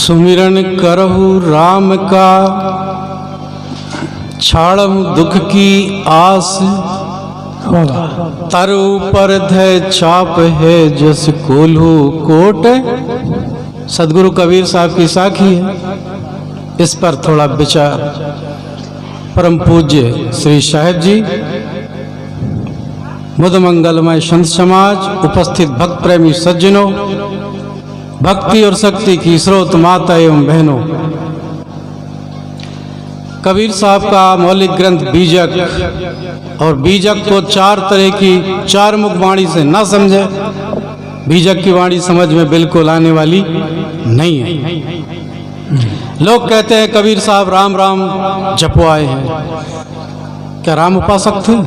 सुमिरन करहु राम का, छाड़हु दुख की आस। तर ऊपर धय छाप है जस कोल्हू कोट। सदगुरु कबीर साहब की साखी है, इस पर थोड़ा विचार। परम पूज्य श्री साहिब जी, बुध मंगलमय संत समाज, उपस्थित भक्त प्रेमी सज्जनों, भक्ति और शक्ति की स्रोत माता एवं बहनों, कबीर साहब का मौलिक ग्रंथ बीजक, और बीजक को चार तरह की चार मुख वाणी से ना समझे, बीजक की वाणी समझ में बिल्कुल आने वाली नहीं है। लोग कहते हैं कबीर साहब राम राम जपवाए हैं, क्या राम उपासक थे?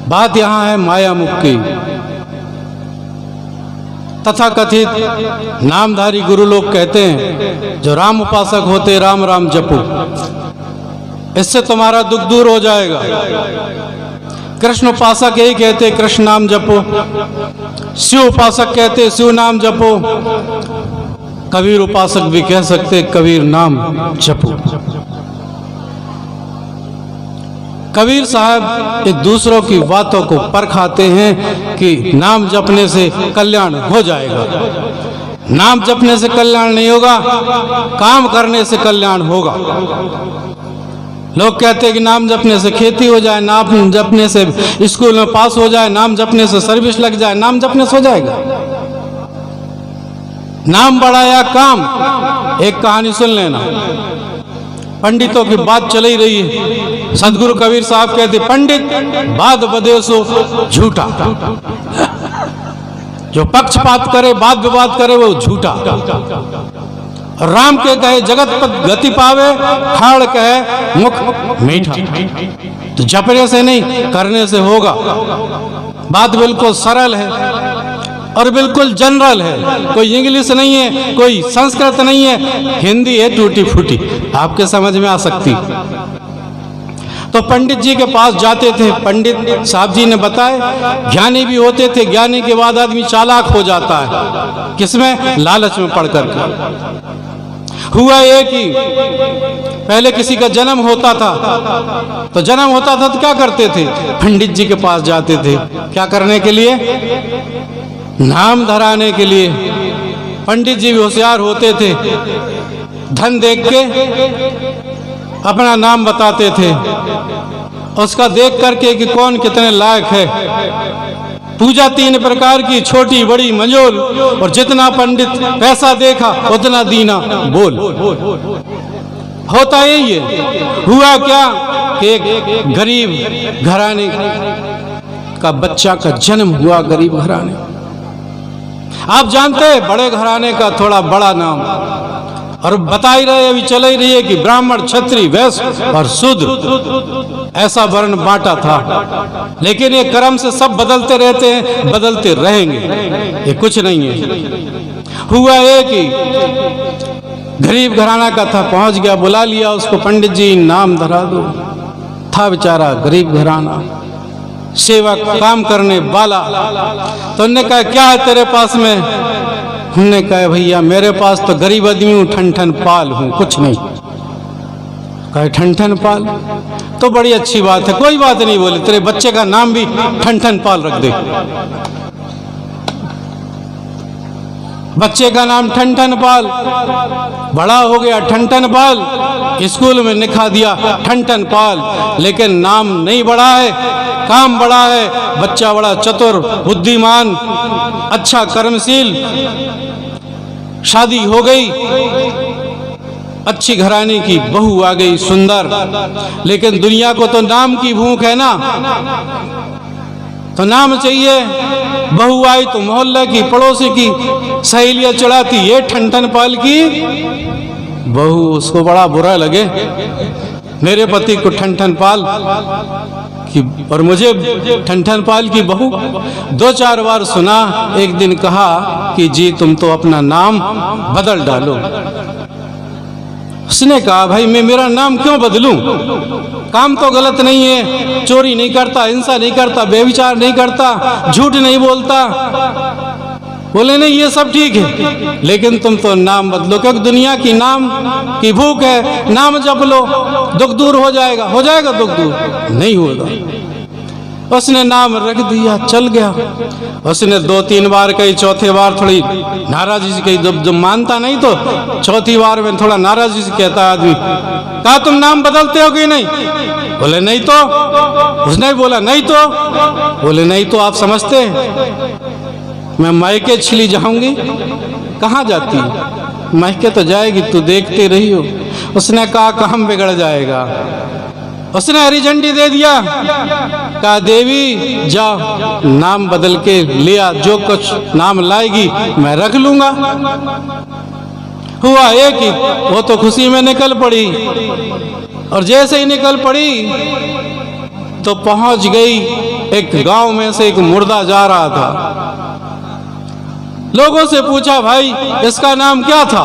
बात यहाँ है माया मुख की। तथा कथित नामधारी गुरु लोग कहते हैं जो राम उपासक होते राम राम जपो, इससे तुम्हारा दुख दूर हो जाएगा। कृष्ण उपासक यही कहते कृष्ण नाम जपो, शिव उपासक कहते शिव नाम जपो, कबीर उपासक भी कह सकते कबीर नाम जपो। कबीर साहब एक दूसरों की बातों को परखाते हैं कि नाम जपने से कल्याण हो जाएगा। नाम जपने से कल्याण नहीं होगा, काम करने से कल्याण होगा। लोग कहते हैं कि नाम जपने से खेती हो जाए, नाम जपने से स्कूल में पास हो जाए, नाम जपने से सर्विस लग जाए। नाम जपने से हो जाएगा? नाम बढ़ाया काम। एक कहानी सुन लेना, पंडितों की बात चल ही रही है। सदगुरु कबीर साहब कहते पंडित बात बदे सो झूठा, जो पक्षपात करे बात विवाद करे वो झूठा। राम के कहे जगत पर गति पावे, ठाड़ कहे मुख मीठा। तो जपने से नहीं करने से होगा। बात बिल्कुल सरल है और बिल्कुल जनरल है, कोई इंग्लिश नहीं है, कोई संस्कृत नहीं है, हिंदी है टूटी फूटी, आपके समझ में आ सकती। तो पंडित जी के पास जाते थे, पंडित साहब जी ने बताया ज्ञानी भी होते थे। ज्ञानी के बाद आदमी चालाक हो जाता है, किसमें? लालच में पड़ करके। हुआ ये कि पहले किसी का जन्म होता था, तो जन्म होता था तो क्या करते थे? पंडित जी के पास जाते थे, क्या करने के लिए? नाम धराने के लिए। पंडित जी भी होशियार होते थे, धन देख के अपना नाम बताते थे, उसका देख करके कि कौन कितने लायक है। पूजा तीन प्रकार की, छोटी बड़ी मंझोल, और जितना पंडित पैसा देखा उतना दीना बोल। होता यही है। हुआ क्या कि एक गरीब घराने का बच्चा का जन्म हुआ, गरीब घराने। आप जानते हैं बड़े घराने का थोड़ा बड़ा नाम, और बता ही रहे, अभी चल ही रही है कि ब्राह्मण, क्षत्रिय, वैश्य और शूद्र, ऐसा वर्ण बांटा था। लेकिन ये कर्म से सब बदलते रहते हैं, बदलते रहेंगे, ये कुछ नहीं है। हुआ ये कि गरीब घराना का था, पहुंच गया, बुला लिया उसको, पंडित जी नाम धरा दो। था बेचारा गरीब घराना, सेवक, काम करने वाला। तो उन्होंने कहा क्या है तेरे पास में? उन्होंने कहा भैया मेरे पास तो गरीब आदमी हूँ, ठन ठन पाल हूँ, कुछ नहीं। कहे ठन ठन पाल तो बड़ी अच्छी बात है, कोई बात नहीं। बोले तेरे बच्चे का नाम भी ठन ठन पाल रख दे। बच्चे का नाम ठन ठन पाल, बड़ा हो गया ठन ठन पाल, स्कूल में लिखा दिया ठन ठन पाल। लेकिन नाम नहीं बढ़ा है, काम बड़ा है। बच्चा बड़ा चतुर, बुद्धिमान, अच्छा कर्मशील, शादी हो गई, अच्छी घराने की बहू आ गई, सुंदर। लेकिन दुनिया को तो नाम की भूख है ना, तो नाम चाहिए। बहू आई तो मोहल्ले की, पड़ोसी की सहेलियां चढ़ाती, ये ठन ठन पाल की बहू। उसको बड़ा बुरा लगे, मेरे पति को ठन ठन पाल की और मुझे ठन ठन पाल की बहू। दो चार बार सुना, एक दिन कहा कि जी तुम तो अपना नाम बदल डालो। उसने कहा भाई मैं मेरा नाम क्यों बदलूं? काम तो गलत नहीं है, चोरी नहीं करता, हिंसा नहीं करता, बेविचार नहीं करता, झूठ नहीं बोलता, बोले नहीं ये सब ठीक है, लेकिन तुम तो नाम बदलो, क्योंकि दुनिया की नाम की भूख है, नाम जप लो, दुख दूर हो जाएगा दुख दूर। नहीं होगा। उसने नाम रख दिया, चल गया। उसने 2-3 बार कही, चौथे बार थोड़ी नाराजी से कही, जब मानता नहीं तो चौथी बार में थोड़ा नाराजी से कहता आदमी, कहा तुम नाम बदलते हो कि नहीं? बोले नहीं तो। उसने बोला नहीं तो। बोले नहीं तो आप समझते हैं मैं मायके छिली जाऊंगी? कहाँ जाती? मायके तो जाएगी, तू देखते रही हो। उसने कहा काम बिगड़ जाएगा। उसने हरी झंडी दे दिया, कहा देवी जाओ नाम बदल के लिया, जो कुछ नाम लाएगी मैं रख लूंगा। हुआ ये कि वो तो खुशी में निकल पड़ी, और जैसे ही निकल पड़ी तो पहुंच गई एक गांव में से एक मुर्दा जा रहा था। लोगों से पूछा भाई इसका नाम क्या था?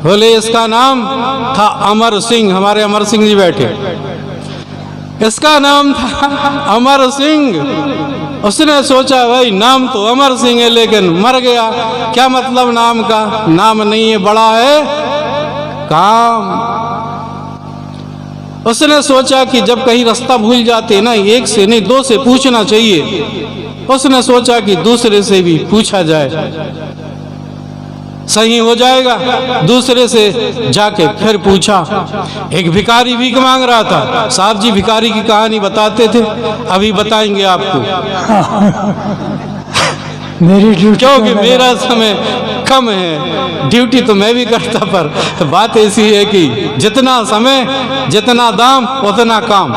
बोले इसका नाम था अमर सिंह। हमारे अमर सिंह जी बैठे, इसका नाम था अमर सिंह। उसने सोचा भाई नाम तो अमर सिंह है लेकिन मर गया, क्या मतलब नाम का? नाम नहीं है, बड़ा है काम। उसने सोचा कि जब कहीं रास्ता भूल जाते ना, एक से नहीं 2 से पूछना चाहिए। उसने सोचा कि दूसरे से भी पूछा जाए, सही हो जाएगा। दूसरे से जाके फिर पूछा। एक भिखारी भीख मांग रहा था। साहब जी भिखारी की कहानी बताते थे, अभी बताएंगे आपको। मेरी ड्यूटी क्योंकि मेरा समय कम है, ड्यूटी तो मैं भी करता, पर बात ऐसी है कि जितना समय जितना दाम उतना काम।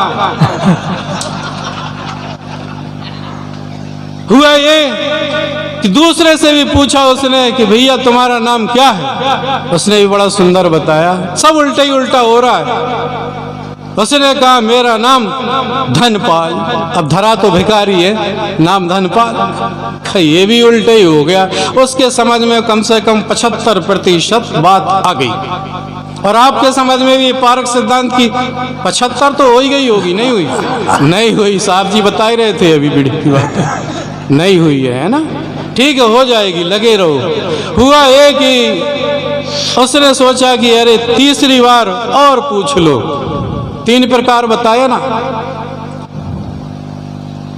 हुआ ये कि दूसरे से भी पूछा उसने कि भैया तुम्हारा नाम क्या है? उसने भी बड़ा सुंदर बताया। सब उल्टा ही उल्टा हो रहा है। उसने कहा मेरा नाम धनपाल। अब धरा तो भिखारी है, नाम धनपाल। ये भी उल्टे ही हो गया। उसके समझ में कम से कम 75% बात आ गई, और आपके समझ में भी पारक सिद्धांत की 75 तो हो ही गई होगी। नहीं हुई? नहीं हुई। साहब जी बता ही रहे थे अभी पीढ़ी की बात, नहीं हुई है ना? ठीक है, हो जाएगी, लगे रहो। हुआ ये कि उसने सोचा कि अरे तीसरी बार और पूछ लो। 3 प्रकार बताया ना।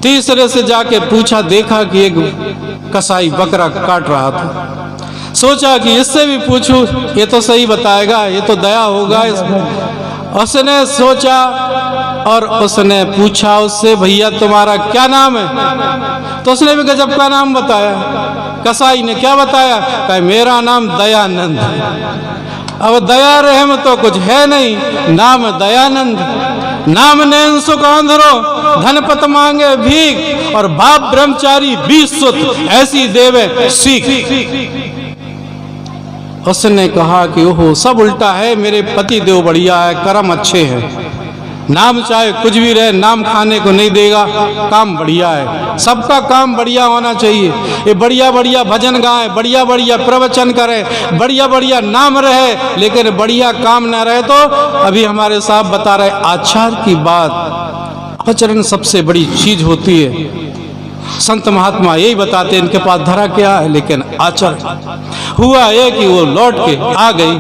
तीसरे से जाके पूछा, देखा कि एक कसाई बकरा काट रहा था। सोचा कि इससे भी पूछूं, ये तो सही बताएगा, ये तो दया होगा इसमें। उसने सोचा और उसने पूछा उससे, भैया तुम्हारा क्या नाम है? तो उसने भी गजब का नाम बताया। कसाई ने क्या बताया? कहा मेरा नाम दयानंद। अब दया रहम तो कुछ है नहीं, नाम दयानंद। नाम नैन सुख आंधरो, धनपत मांगे भीख, और बाप ब्रह्मचारी 20 सुत, ऐसी देवे सीख। उसने कहा कि ओहो सब उल्टा है, मेरे पति देव बढ़िया है, कर्म अच्छे हैं। नाम चाहे कुछ भी रहे, नाम खाने को नहीं देगा, काम बढ़िया है। सबका काम बढ़िया होना चाहिए। ये बढ़िया बढ़िया भजन गाएं, बढ़िया बढ़िया प्रवचन करें, बढ़िया बढ़िया नाम रहे, लेकिन बढ़िया काम ना रहे तो अभी हमारे साहब बता रहे आचार की बात। आचरण सबसे बड़ी चीज होती है। संत महात्मा यही बताते, इनके पास धरा क्या है, लेकिन आचरण। हुआ ये कि वो लौट के आ गई,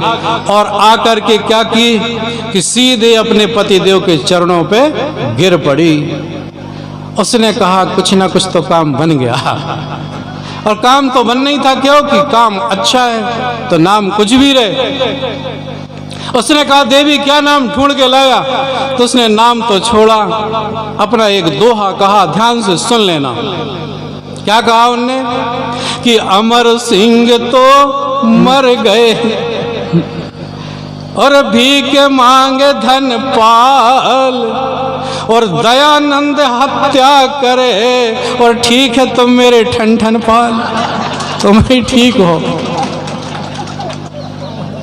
और आकर के क्या की कि सीधे अपने पति देव के चरणों पे गिर पड़ी। उसने कहा कुछ ना कुछ तो काम बन गया, और काम तो बनना ही था, क्योंकि काम अच्छा है तो नाम कुछ भी रहे। उसने कहा देवी क्या नाम ढूंढ के लाया? तो उसने नाम तो छोड़ा, अपना एक दोहा कहा, ध्यान से सुन लेना। क्या कहा उनने? कि अमर सिंह तो मर गए और भीख मांगे धनपाल, और दयानंद हत्या करे, और ठीक है तुम मेरे ठन ठन पाल, तुम ही ठीक हो।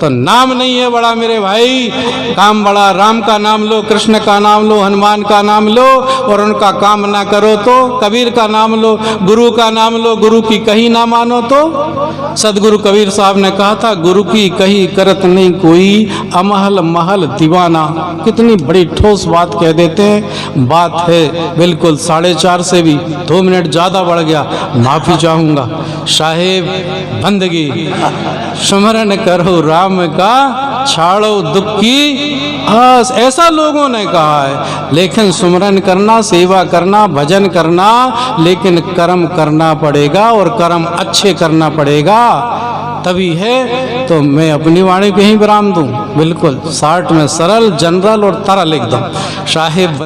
तो नाम नहीं है बड़ा मेरे भाई, काम बड़ा। राम का नाम लो, कृष्ण का नाम लो, हनुमान का नाम लो, और उनका काम ना करो तो कबीर का नाम लो, गुरु का नाम लो, गुरु की कही ना मानो तो। सदगुरु कबीर साहब ने कहा था, गुरु की कही करत नहीं कोई, अमहल महल दीवाना। कितनी बड़ी ठोस बात कह देते हैं। बात है बिल्कुल 4:30 से भी 2 मिनट ज़्यादा बढ़ गया, माफ़ी चाहूँगा। साहेब बंदगी सुमरन करो राम का, छाड़ो दुख की आस, ऐसा लोगों ने कहा है। लेकिन सुमरन करना, सेवा करना, भजन करना, लेकिन कर्म करना पड़ेगा, और कर्म अच्छे करना पड़ेगा, तभी है। तो मैं अपनी वाणी पे ही विराम दूं, बिल्कुल 60 में सरल, जनरल और तरल एकदम। साहेब